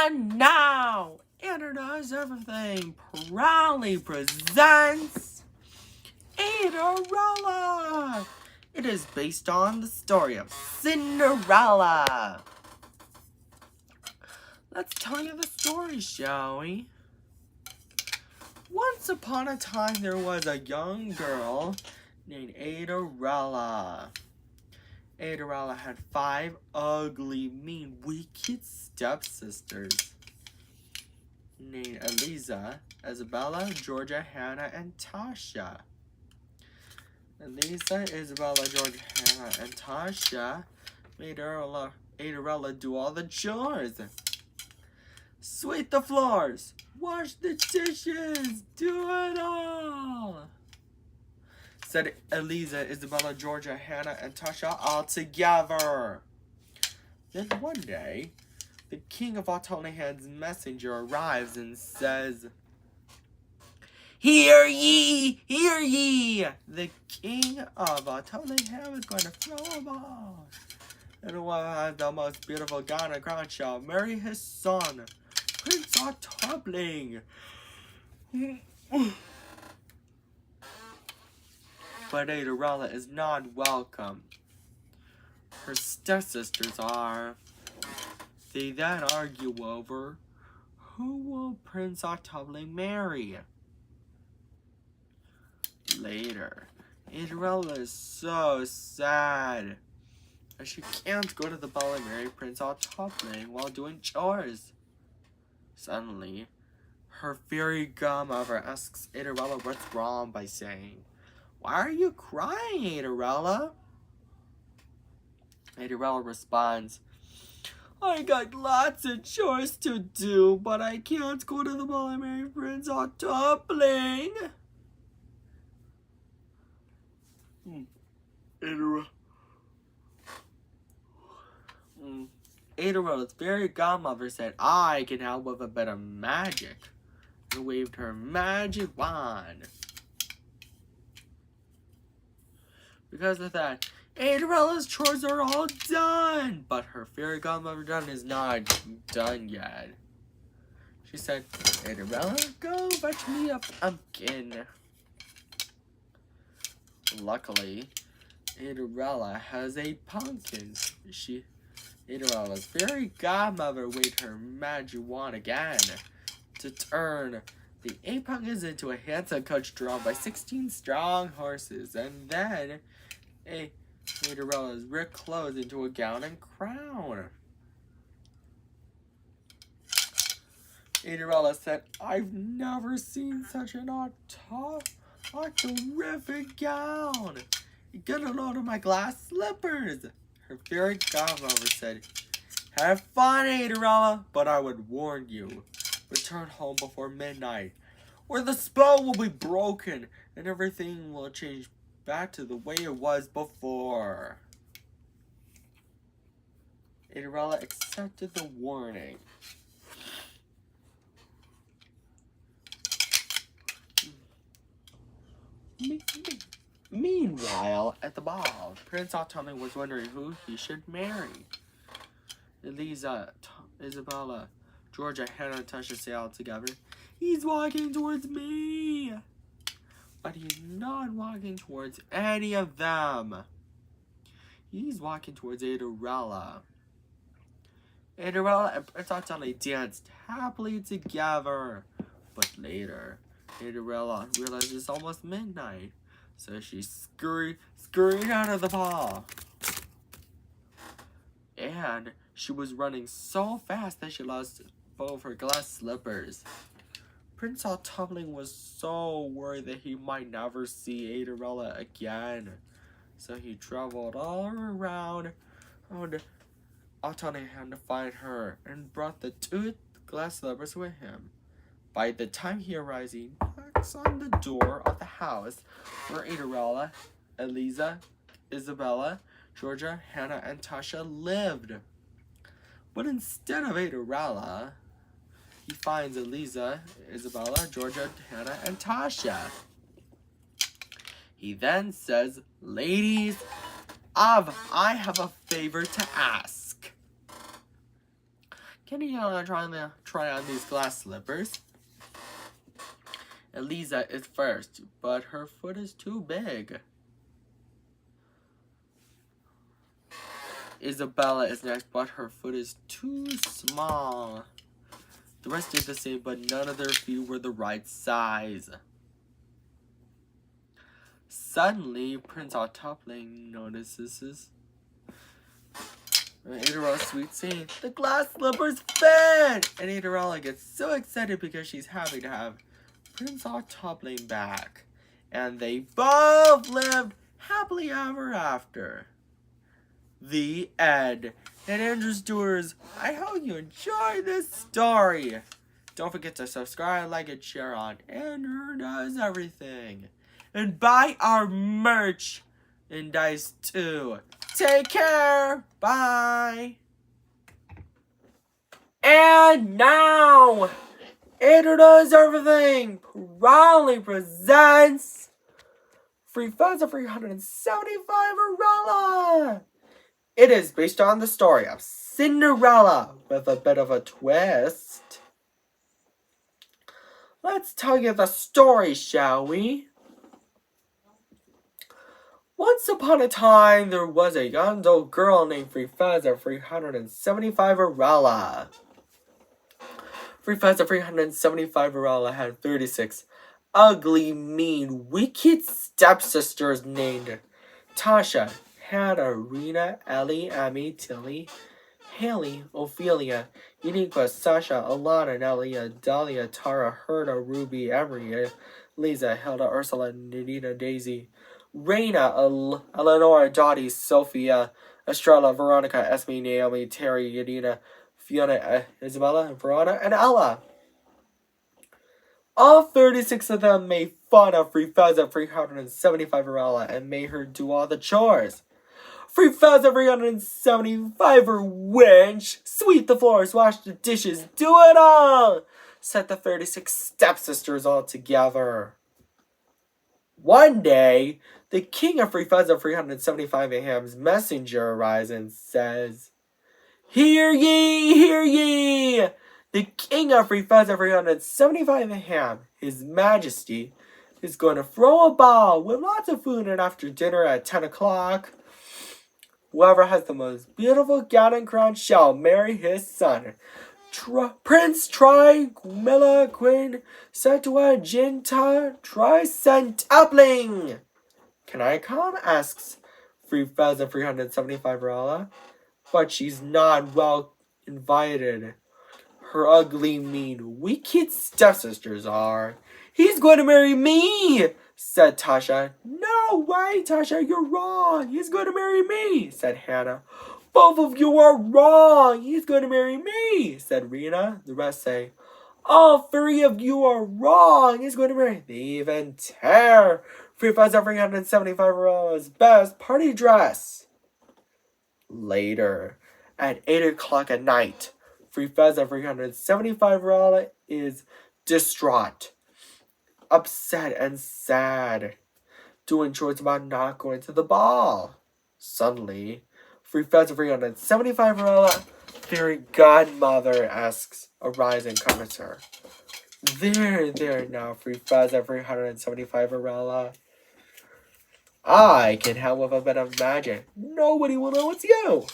And now, Introduce Everything proudly presents Cinderella. It is based on the story of Cinderella. Let's tell you the story, shall we? Once upon a time, there was a young girl named Cinderella. Cinderella had 5 ugly, mean, wicked stepsisters named Eliza, Isabella, Georgia, Hannah, and Tasha. Eliza, Isabella, Georgia, Hannah, and Tasha made Cinderella do all the chores. Sweep the floors, wash the dishes, do it all, said Eliza, Isabella, Georgia, Hannah, and Tasha all together. Then one day, the king of Autolihan's messenger arrives and says, "Hear ye, hear ye! The king of Autolihan is going to throw a ball, and whoever has the most beautiful gown and crown shall marry his son, Prince Autobling." But Cinderella is not welcome. Her stepsisters are. They then argue over who will Prince Autobling marry. Later, Cinderella is so sad, and she can't go to the ball and marry Prince Autobling while doing chores. Suddenly, her fairy godmother asks Cinderella what's wrong by saying, "Why are you crying, Cinderella?" Cinderella responds, "I got lots of chores to do, but I can't go to the ball and marry Prince Autobling." Cinderella's fairy godmother said, "I can help with a bit of magic," and waved her magic wand. Because of that, Cinderella's chores are all done, but her fairy godmother is not done yet. She said, "Cinderella, go fetch me a pumpkin." Luckily, Cinderella has a pumpkin. Cinderella's fairy godmother waved her magic wand again to turn the 8 pumpkins into a handsome coach drawn by 16 strong horses, and then Cinderella's ripped clothes into a gown and crown. Cinderella said, "I've never seen such an terrific gown. Get a load of my glass slippers." Her fairy godmother said, "Have fun, Cinderella, but I would warn you, return home before midnight, or the spell will be broken and everything will change back to the way it was before." Cinderella accepted the warning. Meanwhile, at the ball, Prince Autobling was wondering who he should marry. Eliza, Isabella, Georgia, Hannah, and Tasha say all together, "He's walking towards me." But he's not walking towards any of them. He's walking towards Cinderella. Cinderella and Prince Autobling danced happily together. But later, Cinderella realized it's almost midnight, so she scurried out of the ball. And she was running so fast that she lost both her glass slippers. Prince Autobling was so worried that he might never see Cinderella again, so he traveled all around Autobling to find her and brought the 2 glass slippers with him. By the time he arrives, he knocks on the door of the house where Cinderella, Eliza, Isabella, Georgia, Hannah, and Tasha lived. But instead of Cinderella, he finds Eliza, Isabella, Georgia, Hannah, and Tasha. He then says, "Ladies, I have a favor to ask. Kenny and Ella are trying to try on these glass slippers. Eliza is first, but her foot is too big. Isabella is next, but her foot is too small. The rest did the same, but none of their feet were the right size. Suddenly, Prince Toppling notices Cinderella's sweet scene. The glass slippers fit! And Cinderella gets so excited because she's happy to have Prince Toppling back. And they both lived happily ever after. The end. And Andrew Stewart's, I hope you enjoyed this story. Don't forget to subscribe, like, and share on Andrew Does Everything. And buy our merch and dice too. Take care. Bye. And now, Andrew Does Everything proudly presents Free Fuzz of 375 Cinderella. It is based on the story of Cinderella with a bit of a twist. Let's tell you the story, shall we? Once upon a time, there was a young old girl named Free Fuzz of 375 Cinderella. Free Fuzz of 375 Cinderella had 36 ugly, mean, wicked stepsisters named Tasha, Hannah, Rena, Ellie, Emmy, Tilly, Haley, Ophelia, Uniqua, Sasha, Alana, Nelia, Dahlia, Tara, Herda, Ruby, Emery, Lisa, Hilda, Ursula, Nadina, Daisy, Raina, Eleanor, Dottie, Sophia, Estrella, Veronica, Esme, Naomi, Terry, Yadina, Fiona, Isabella, Verona, and Ella. All 36 of them made fun of Free Fuzz of 375 Cinderella and made her do all the chores. Free Fuzz of 375 wench, sweep the floors, wash the dishes, do it all! Said the 36 stepsisters all together. One day, the king of Free Fuzz of 375 Ham's messenger arrives and says, Hear ye, hear ye! The king of Free Fuzz of 375 Ham, his majesty, is going to throw a ball with lots of food and after dinner at 10 o'clock. Whoever has the most beautiful gown and crown shall marry his son. Prince Tri-Milla Queen Septuaginta Tri-Centupling. Can I come? Asks Free Fuzz of 375 Cinderella. But she's not well invited. Her ugly, mean, wicked stepsisters are. He's going to marry me, said Tasha. No way, Tasha, you're wrong. He's going to marry me, said Hannah. Both of you are wrong. He's going to marry me, said Rena. The rest say, all three of you are wrong. He's going to marry me. They even tear Free Fuzz of 375 Cinderella's best party dress. Later, at 8 o'clock at night, Free Fuzz of 375 Cinderella is distraught, upset, and sad, doing chores about not going to the ball. Suddenly, Free Fuzz of 375 Cinderella, fairy godmother, arrives and comforts her. There now, Free Fuzz of 375 Cinderella. I can help with a bit of magic. Nobody will know it's you,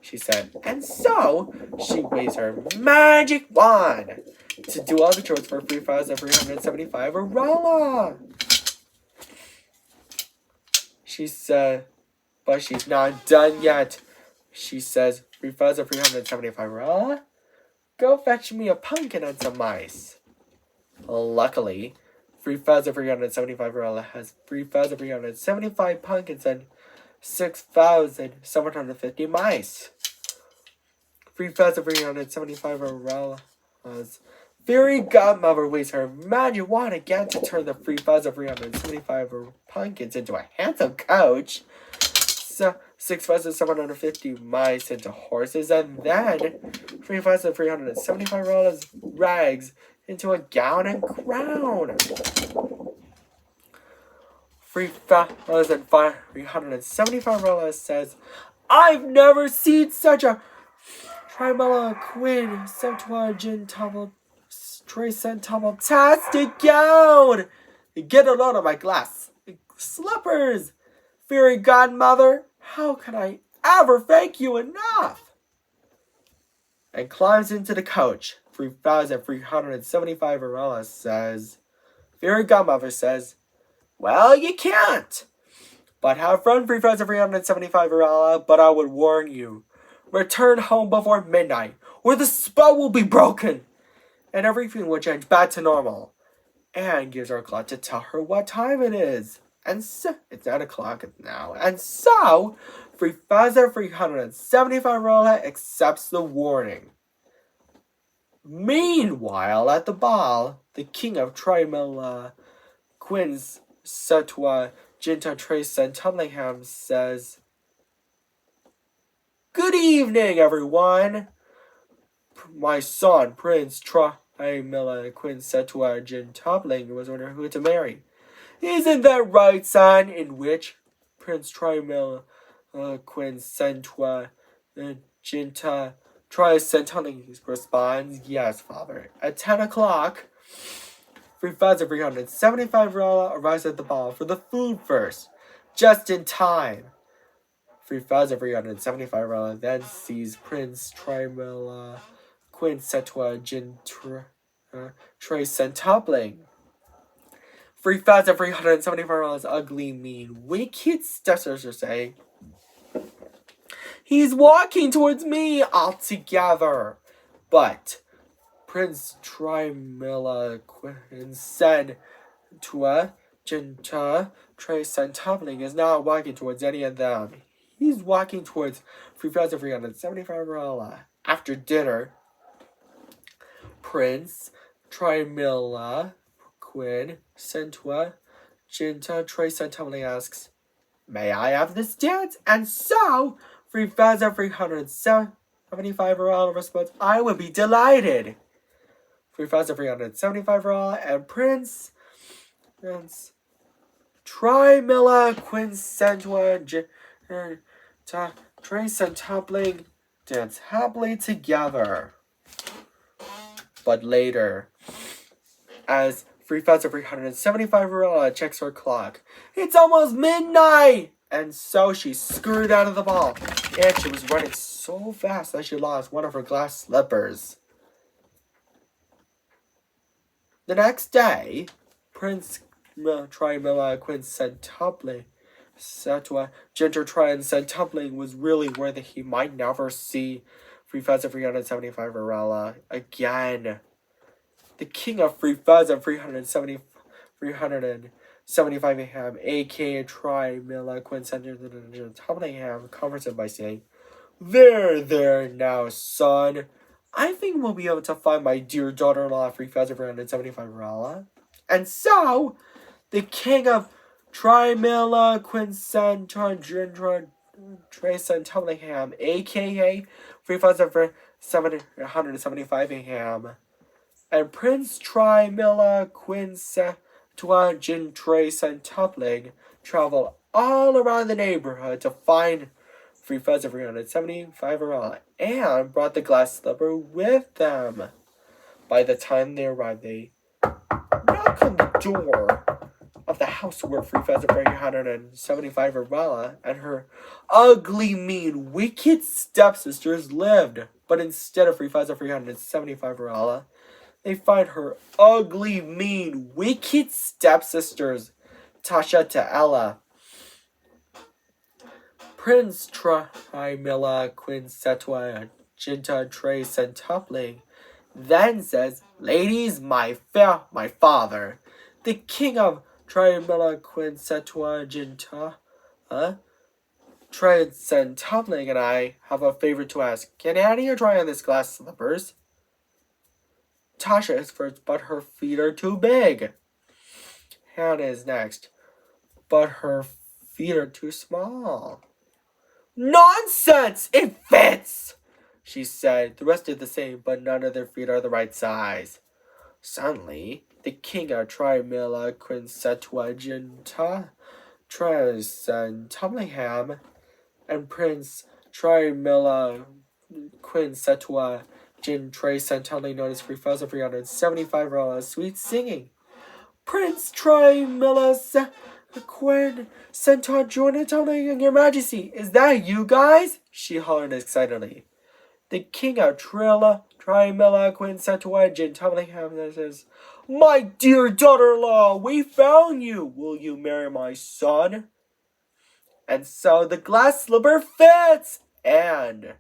she said. And so, she waves her magic wand to do all the chores for Free Fuzz of 375 Cinderella. She said, but she's not done yet. She says, Free Fuzz of 375 Cinderella, go fetch me a pumpkin and some mice. Luckily, Free Fuzz of 375 Cinderella has Free Fuzz of 375 pumpkins and 6,750 mice. Free Fuzz of 375 Cinderella's fairy godmother waves her magic wand again to turn the Free Fuzz of 375 pumpkins into a handsome coach. 6,750 mice into horses, and then Free Fuzz of 375 Cinderella's rags into a gown and crown. Free Fuzz of 375 Cinderella says, I've never seen such a Trimella, Quinn, Septuagint, Tumble, Trace, and Tumble-tastic gown! Get a load of my glass slippers! Fairy godmother, how can I ever thank you enough? And climbs into the coach. 3,375 Arella says, Fairy godmother says, well, you can't. But have fun, 3,375 Arella, but I would warn you. Return home before midnight, or the spell will be broken, and everything will change back to normal. And gives her a clock to tell her what time it is. And so, it's 9 o'clock now. And so, 3,375 Arella accepts the warning. Meanwhile, at the ball, the king of Trimella, Quin's Setua, Jinta, Trace, and Tumlingham says, good evening, everyone. My son, Prince Trimella, Quin Setua, Jintopling, was wondering who to marry. Isn't that right, son? In which Prince Trimella, Quin Setua, Jinta, Trimella responds, yes, father. At 10 o'clock, 3,375 Arella arrives at the ball for the food first, just in time. 3,375 Arella then sees Prince Trimella, Quin Setua, Jintra, Trace, and Toppling. 3,375 Arella's ugly, mean, wicked stepsister say, he's walking towards me altogether. But Prince Trimella, Quin said to Jinta, Trace, and Toppling is not walking towards any of them. He's walking towards 3,375 Arella. After dinner, Prince Trimella, Quin, Sentua, Jinta, Trace, and Toppling asks, may I have this dance? And so, 3,375 Arella responds, I would be delighted. 3,375 Arella and Prince Trimella, Quin, Sentua, Trace, and Toppling dance happily together. But later, as 3,375 Arella checks her clock, it's almost midnight! And so she scurried out of the ball, and she was running so fast that she lost one of her glass slippers. The next day, Prince Trimella, Quin, Centupling, Setua, Ginger, and Centupling was really worried that he might never see 3,375 Arella again. The king of 3,375 Ham, aka Trimella, Quin, Centupling, comforts him by saying, there now, son. I think we'll be able to find my dear daughter-in-law, 3,475 Arella. And so, the king of Trimella, Quincenton, Gintra, Trace, and Tumblingham, a.k.a. 3,775 Ham, and Prince Trimella, Quincenton, Trace, and Tumbling travel all around the neighborhood to find 3,375 Arella, and brought the glass slipper with them. By the time they arrived, they knocked on the door of the house where 3,375 Arella and her ugly, mean, wicked stepsisters lived. But instead of 3,375 Arella, they find her ugly, mean, wicked stepsisters, Tasha to Ella. Prince Trimella, Quin, Setua, Jinta, Trace, and Toppling then says, ladies, my father, the king of Trimella, Quin, Setua, Jinta, Trace, and Toppling and I have a favor to ask. Can Annie try on this glass slippers? Tasha is first, but her feet are too big. Hannah is next, but her feet are too small. Nonsense! It fits! She said. The rest did the same, but none of their feet are the right size. Suddenly, the king of Trimella, Quin, Setua, Jinta, Trace, and Tumblingham, and Prince Trimella, Quincetua Jin Trey Centelli noticed 3,375 sweet singing. Prince Trey Millis Quinn Centaur joining your majesty. Is that you guys? She hollered excitedly. The king of Trilla, Trimilla, Quinn Centaur, Jin Tumblingham says, My dear daughter-in-law, we found you. Will you marry my son? And so the glass slipper fits. And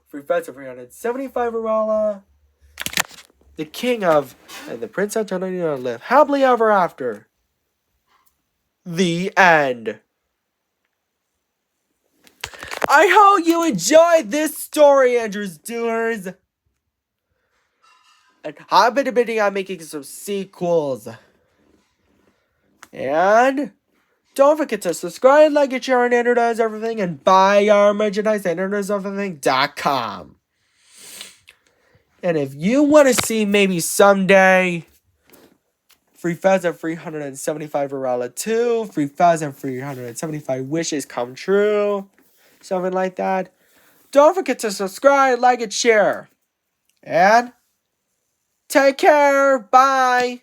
3,375 Arala. The king of and the prince Antonio live happily ever after. The end. I hope you enjoyed this story, Andrews Doers. And I've been debating on making some sequels. And don't forget to subscribe, like, and share on Andrew Does Everything, and buy our merchandise at AndrewDoesEverything.com. And if you want to see maybe someday 3,375 Arala 2, 3,375 wishes come true, something like that, don't forget to subscribe, like, and share. And take care. Bye.